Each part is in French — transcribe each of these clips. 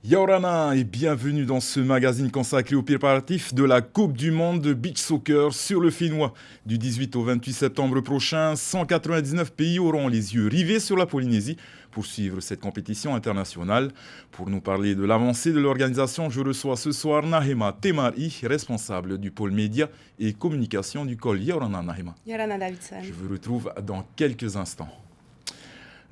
Yaorana et bienvenue dans ce magazine consacré aux préparatifs de la Coupe du Monde de Beach Soccer sur le Fénois. Du 18 au 28 septembre prochain, 199 pays auront les yeux rivés sur la Polynésie pour suivre cette compétition internationale. Pour nous parler de l'avancée de l'organisation, je reçois ce soir Nahema Temari, responsable du pôle média et communication du COL. Yaorana Nahema. Yaorana Davidson. Je vous retrouve dans quelques instants.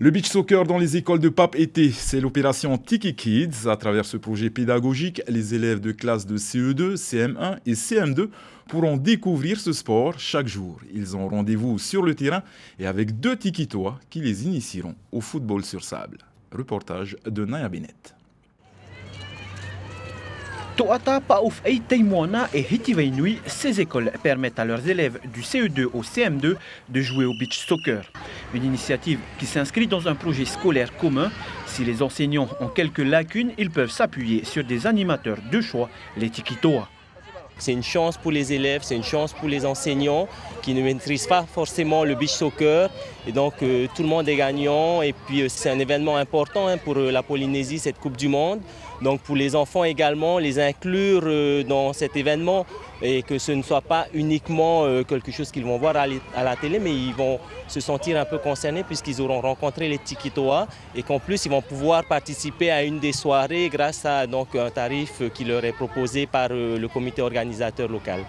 Le beach soccer dans les écoles de Pape été, c'est l'opération Tiki Kids. À travers ce projet pédagogique, les élèves de classe de CE2, CM1 et CM2 pourront découvrir ce sport chaque jour. Ils ont rendez-vous sur le terrain et avec 2 tikitois qui les initieront au football sur sable. Reportage de Naya Bennett. Toata, Paouf et Taïmoana et Hitivainui, ces écoles permettent à leurs élèves du CE2 au CM2 de jouer au beach soccer. Une initiative qui s'inscrit dans un projet scolaire commun. Si les enseignants ont quelques lacunes, ils peuvent s'appuyer sur des animateurs de choix, les tikitoa. C'est une chance pour les élèves, c'est une chance pour les enseignants qui ne maîtrisent pas forcément le beach soccer. Et donc tout le monde est gagnant et puis c'est un événement important pour la Polynésie, cette Coupe du Monde. Donc pour les enfants également, les inclure dans cet événement et que ce ne soit pas uniquement quelque chose qu'ils vont voir à la télé, mais ils vont se sentir un peu concernés puisqu'ils auront rencontré les tikitoa et qu'en plus ils vont pouvoir participer à une des soirées grâce à donc, un tarif qui leur est proposé par le comité organisateur local.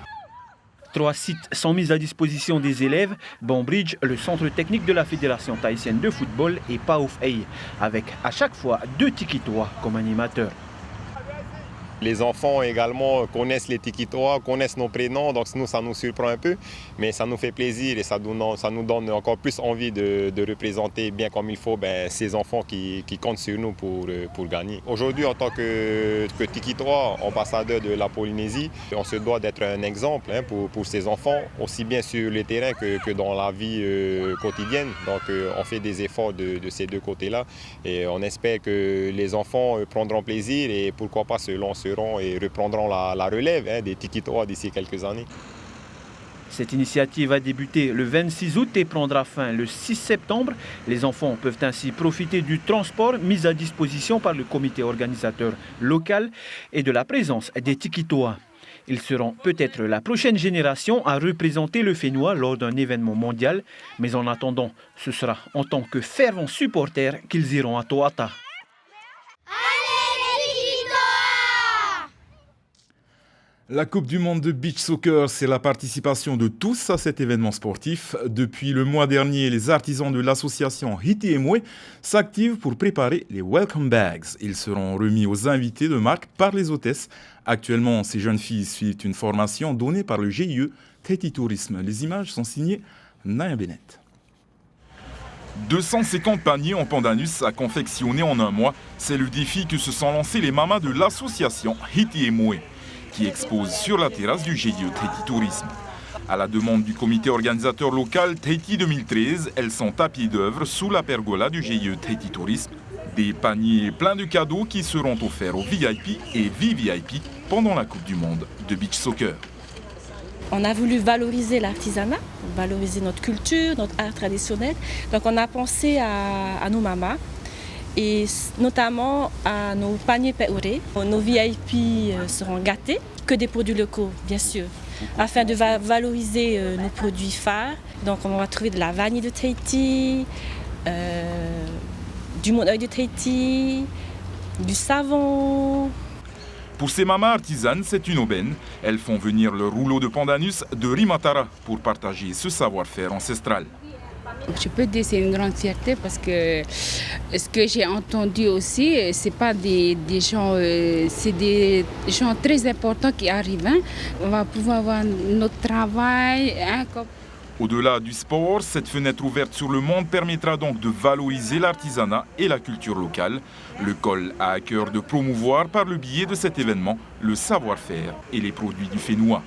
3 sites sont mis à disposition des élèves, Bonbridge, le centre technique de la Fédération tahitienne de football et Paouf Ei, avec à chaque fois 2 tikitoa comme animateurs. Les enfants également connaissent les tikitoa, connaissent nos prénoms, donc nous, ça nous surprend un peu, mais ça nous fait plaisir et ça nous donne encore plus envie de représenter bien comme il faut ces enfants qui comptent sur nous pour gagner. Aujourd'hui, en tant que tikitoa, ambassadeur de la Polynésie, on se doit d'être un exemple pour ces enfants, aussi bien sur le terrain que dans la vie quotidienne. Donc on fait des efforts de ces 2 côtés-là et on espère que les enfants prendront plaisir et pourquoi pas se lanceront et reprendront la relève des tikitoa d'ici quelques années. Cette initiative a débuté le 26 août et prendra fin le 6 septembre. Les enfants peuvent ainsi profiter du transport mis à disposition par le comité organisateur local et de la présence des tikitoa. Ils seront peut-être la prochaine génération à représenter le Fénois lors d'un événement mondial, mais en attendant, ce sera en tant que fervents supporters qu'ils iront à Toata. La Coupe du Monde de Beach Soccer, c'est la participation de tous à cet événement sportif. Depuis le mois dernier, les artisans de l'association Hiti Emwe s'activent pour préparer les Welcome Bags. Ils seront remis aux invités de marque par les hôtesses. Actuellement, ces jeunes filles suivent une formation donnée par le GIE Tahiti Tourisme. Les images sont signées Naya Bennett. 250 paniers en pandanus à confectionner en un mois. C'est le défi que se sont lancés les mamas de l'association Hiti Emwe, qui expose sur la terrasse du GIE Tahiti Tourisme. À la demande du comité organisateur local Tahiti 2013, elles sont à pied d'œuvre sous la pergola du GIE Tahiti Tourisme. Des paniers pleins de cadeaux qui seront offerts aux VIP et VVIP pendant la Coupe du Monde de Beach Soccer. On a voulu valoriser l'artisanat, valoriser notre culture, notre art traditionnel. Donc on a pensé à nos mamas et notamment à nos paniers peurés. Nos VIP seront gâtés, que des produits locaux bien sûr, afin de valoriser nos produits phares. Donc on va trouver de la vanille de Tahiti, du monoeil de Tahiti, du savon. Pour ces mamas artisanes, c'est une aubaine. Elles font venir le rouleau de pandanus de Rimatara pour partager ce savoir-faire ancestral. Je peux dire que c'est une grande fierté parce que ce que j'ai entendu aussi, c'est pas des gens, c'est des gens très importants qui arrivent. On va pouvoir voir notre travail. Au-delà du sport, cette fenêtre ouverte sur le monde permettra donc de valoriser l'artisanat et la culture locale. Le COL a à cœur de promouvoir par le biais de cet événement le savoir-faire et les produits du Fénois.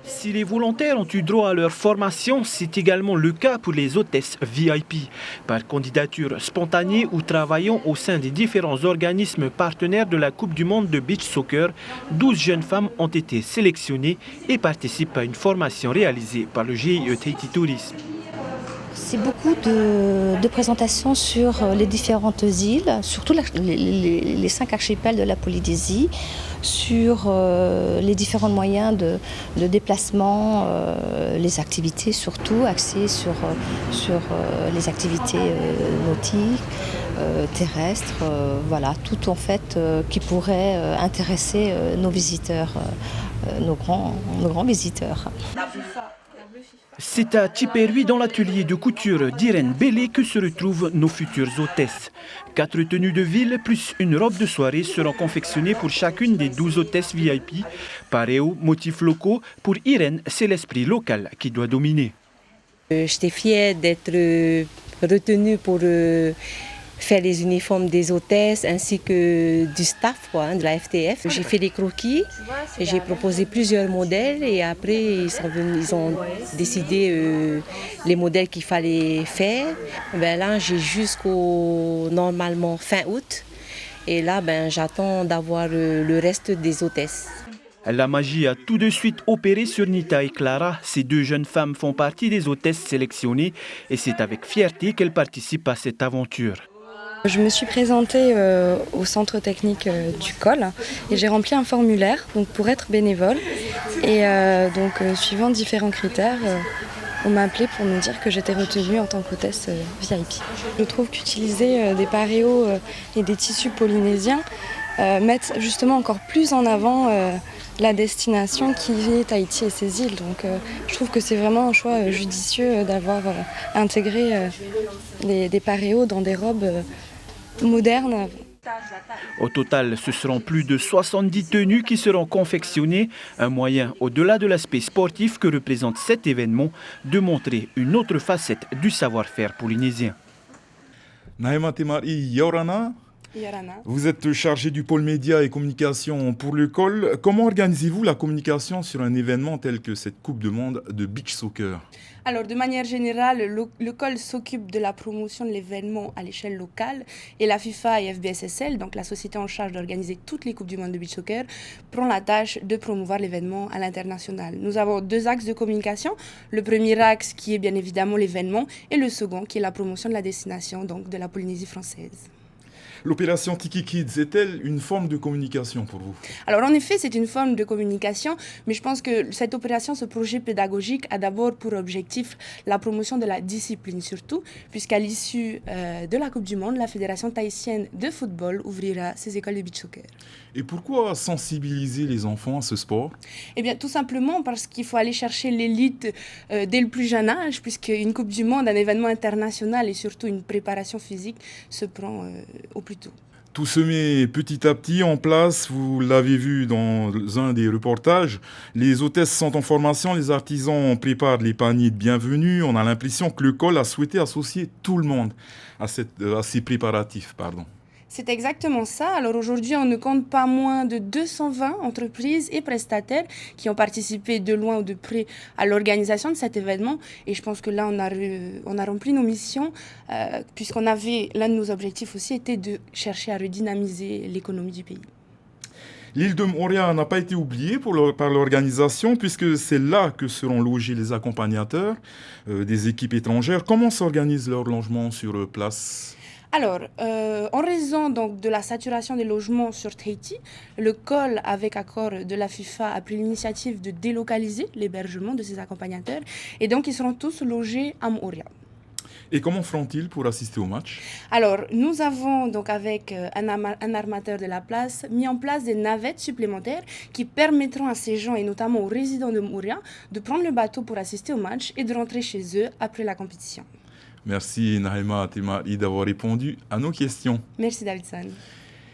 Si les volontaires ont eu droit à leur formation, c'est également le cas pour les hôtesses VIP. Par candidature spontanée ou travaillant au sein des différents organismes partenaires de la Coupe du Monde de Beach Soccer, 12 jeunes femmes ont été sélectionnées et participent à une formation réalisée par le GIE Tahiti Tourisme. C'est beaucoup de présentations sur les différentes îles, surtout les 5 archipels de la Polynésie, sur les différents moyens de déplacement, les activités surtout, axées sur les activités nautiques, terrestres, voilà, tout en fait qui pourrait intéresser nos visiteurs, nos grands visiteurs. C'est à Tiperui, dans l'atelier de couture d'Irène Bellé, que se retrouvent nos futures hôtesses. 4 tenues de ville plus une robe de soirée seront confectionnées pour chacune des 12 hôtesses VIP. Pareo, motifs locaux. Pour Irène, c'est l'esprit local qui doit dominer. J'étais fière d'être retenue pour faire les uniformes des hôtesses ainsi que du staff de la FTF. J'ai fait des croquis, j'ai proposé plusieurs modèles et après ils ont décidé les modèles qu'il fallait faire. Là j'ai jusqu'au normalement fin août et là j'attends d'avoir le reste des hôtesses. La magie a tout de suite opéré sur Nita et Clara. Ces 2 jeunes femmes font partie des hôtesses sélectionnées et c'est avec fierté qu'elles participent à cette aventure. Je me suis présentée au centre technique du COL et j'ai rempli un formulaire pour être bénévole. Et suivant différents critères, on m'a appelée pour me dire que j'étais retenue en tant qu'hôtesse VIP. Je trouve qu'utiliser des paréos et des tissus polynésiens mettent justement encore plus en avant la destination qui est Tahiti et ses îles. Donc je trouve que c'est vraiment un choix judicieux d'avoir intégré des paréos dans des robes modernes. Au total, ce seront plus de 70 tenues qui seront confectionnées, un moyen, au-delà de l'aspect sportif que représente cet événement, de montrer une autre facette du savoir-faire polynésien. Nahema Temari Yorana, vous êtes chargé du pôle médias et communication pour le COL. Comment organisez-vous la communication sur un événement tel que cette Coupe du Monde de beach soccer? Alors, de manière générale, le COL s'occupe de la promotion de l'événement à l'échelle locale et la FIFA et FBSSL, donc la société en charge d'organiser toutes les Coupes du Monde de beach soccer, prend la tâche de promouvoir l'événement à l'international. Nous avons 2 axes de communication. Le premier axe qui est bien évidemment l'événement et le second qui est la promotion de la destination, donc de la Polynésie française. L'opération Tiki Kids est-elle une forme de communication pour vous? Alors en effet, c'est une forme de communication, mais je pense que cette opération, ce projet pédagogique a d'abord pour objectif la promotion de la discipline surtout, puisqu'à l'issue de la Coupe du Monde, la Fédération tahitienne de football ouvrira ses écoles de beach soccer. Et pourquoi sensibiliser les enfants à ce sport? Eh bien tout simplement parce qu'il faut aller chercher l'élite dès le plus jeune âge, puisqu'une Coupe du Monde, un événement international et surtout une préparation physique se prend au plus tôt. Tout se met petit à petit en place, vous l'avez vu dans un des reportages. Les hôtesses sont en formation, les artisans préparent les paniers de bienvenue. On a l'impression que le COL a souhaité associer tout le monde à ces préparatifs. C'est exactement ça. Alors aujourd'hui, on ne compte pas moins de 220 entreprises et prestataires qui ont participé de loin ou de près à l'organisation de cet événement. Et je pense que là, on a rempli nos missions, l'un de nos objectifs aussi était de chercher à redynamiser l'économie du pays. L'île de Moorea n'a pas été oubliée par l'organisation puisque c'est là que seront logés les accompagnateurs des équipes étrangères. Comment s'organise leur logement sur place ? Alors, en raison donc, de la saturation des logements sur Tahiti, le COL, avec accord de la FIFA, a pris l'initiative de délocaliser l'hébergement de ses accompagnateurs et donc ils seront tous logés à Moorea. Et comment feront-ils pour assister au match? Alors, nous avons donc avec un armateur de la place mis en place des navettes supplémentaires qui permettront à ces gens et notamment aux résidents de Moorea de prendre le bateau pour assister au match et de rentrer chez eux après la compétition. Merci Nahema Temari d'avoir répondu à nos questions. Merci Davidson.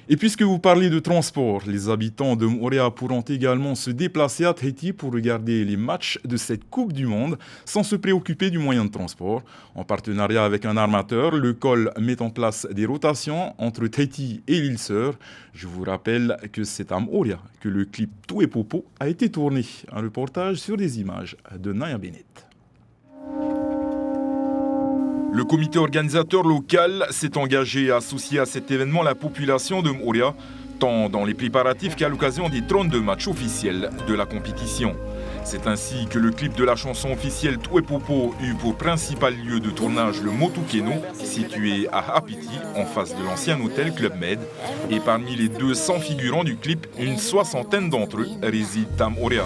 Et puisque vous parlez de transport, les habitants de Moorea pourront également se déplacer à Tahiti pour regarder les matchs de cette Coupe du Monde sans se préoccuper du moyen de transport. En partenariat avec un armateur, le COL met en place des rotations entre Tahiti et l'île Sœur. Je vous rappelle que c'est à Moorea que le clip Tout et Popo a été tourné. Un reportage sur des images de Naya Bennett. Le comité organisateur local s'est engagé à associer à cet événement la population de Moorea, tant dans les préparatifs qu'à l'occasion des 32 matchs officiels de la compétition. C'est ainsi que le clip de la chanson officielle Tuepopo eut pour principal lieu de tournage le Motukeno, situé à Apiti, en face de l'ancien hôtel Club Med. Et parmi les 200 figurants du clip, une soixantaine d'entre eux résident à Moorea.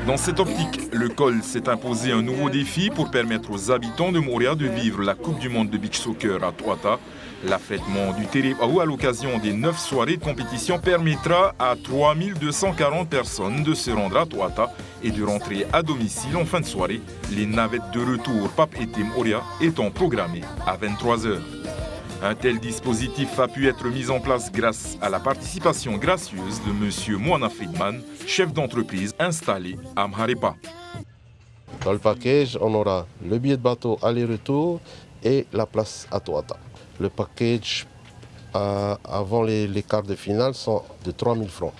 Dans cette optique, le COL s'est imposé un nouveau défi pour permettre aux habitants de Moorea de vivre la Coupe du Monde de beach soccer à Tuata. L'affrètement du Terepaou à l'occasion des 9 soirées de compétition permettra à 3240 personnes de se rendre à Tuata et de rentrer à domicile en fin de soirée, les navettes de retour Pape et Moorea étant programmées à 23h. Un tel dispositif a pu être mis en place grâce à la participation gracieuse de M. Moana Friedman, chef d'entreprise installé à Mharepa. Dans le package, on aura le billet de bateau aller-retour et la place à Tuata. Le package avant les quarts de finale sont de 3 000 francs.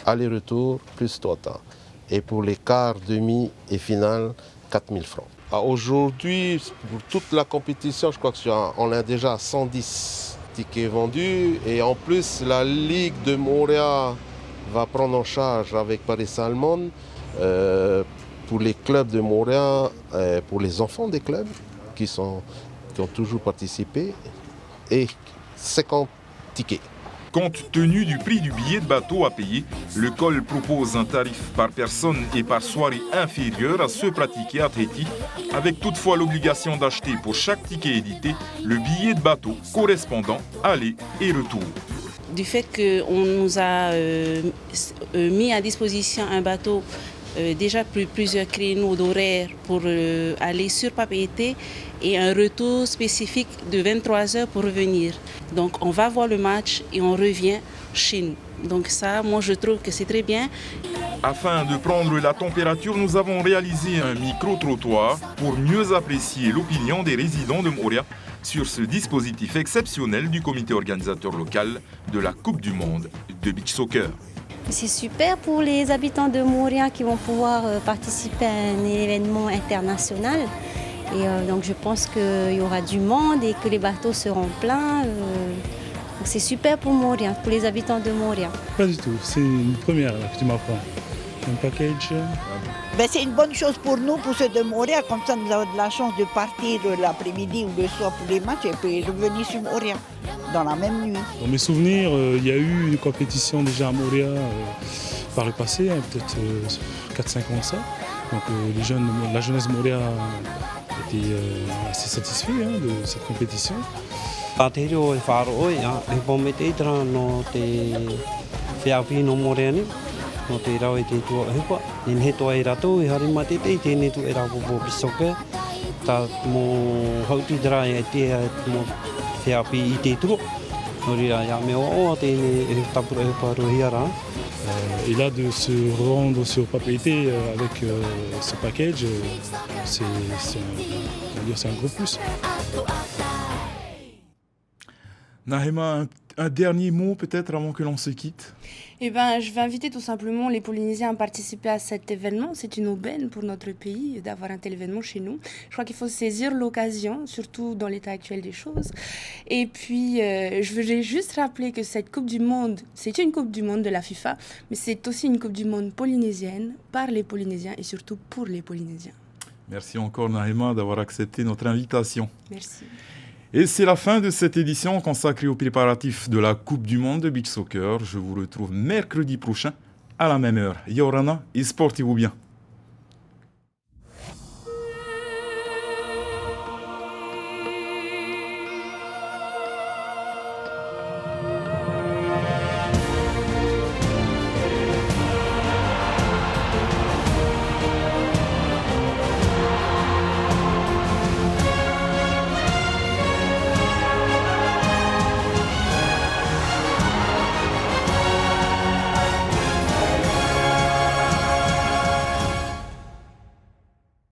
Aller-retour plus Tuata. Et pour les quarts, demi et finale, 4 000 francs. Aujourd'hui, pour toute la compétition, je crois qu'on a déjà 110 tickets vendus. Et en plus, la Ligue de Moorea va prendre en charge avec Paris Salmon pour les clubs de Moorea, pour les enfants des clubs qui ont toujours participé, et 50 tickets. Compte tenu du prix du billet de bateau à payer, le COL propose un tarif par personne et par soirée inférieur à ceux pratiqués à Tahiti, avec toutefois l'obligation d'acheter pour chaque ticket édité le billet de bateau correspondant aller et retour. Du fait qu'on nous a mis à disposition un bateau déjà plusieurs créneaux d'horaire pour aller sur Papeete et un retour spécifique de 23h pour revenir. Donc on va voir le match et on revient chez nous. Donc ça, moi je trouve que c'est très bien. Afin de prendre la température, nous avons réalisé un micro-trottoir pour mieux apprécier l'opinion des résidents de Moorea sur ce dispositif exceptionnel du comité organisateur local de la Coupe du Monde de beach soccer. C'est super pour les habitants de Moorea qui vont pouvoir participer à un événement international. Et donc je pense qu'il y aura du monde et que les bateaux seront pleins. C'est super pour Moorea, pour les habitants de Moorea. Pas du tout, c'est une première là, que tu m'apprends. Un package. C'est une bonne chose pour nous, pour ceux de Moorea. Comme ça, nous avons de la chance de partir l'après-midi ou le soir pour les matchs et puis revenir sur Moorea dans la même nuit. Dans mes souvenirs, il y a eu une compétition déjà à Moorea par le passé, peut-être 4-5 ans ça. Donc la jeunesse de Moorea était assez satisfait de cette compétition. No te rau e te tua hepa, in he toa e ratou e harima te te tēnei tu e rau popo bisoka. Tā mō hauti dra e te mō whiapi I te turo. Nori a ia me o tēnei e tapura hepa rohiara. Et là, de se rendre sur Papeete avec ce package, c'est un gros plus. Nahema, un dernier mot peut-être avant que l'on se quitte? Je vais inviter tout simplement les Polynésiens à participer à cet événement. C'est une aubaine pour notre pays d'avoir un tel événement chez nous. Je crois qu'il faut saisir l'occasion, surtout dans l'état actuel des choses. Et puis, je voulais juste rappeler que cette Coupe du Monde, c'est une Coupe du Monde de la FIFA, mais c'est aussi une Coupe du Monde polynésienne, par les Polynésiens et surtout pour les Polynésiens. Merci encore Nahema d'avoir accepté notre invitation. Merci. Et c'est la fin de cette édition consacrée aux préparatifs de la Coupe du Monde de beach soccer. Je vous retrouve mercredi prochain à la même heure. Yorana et sportez-vous bien.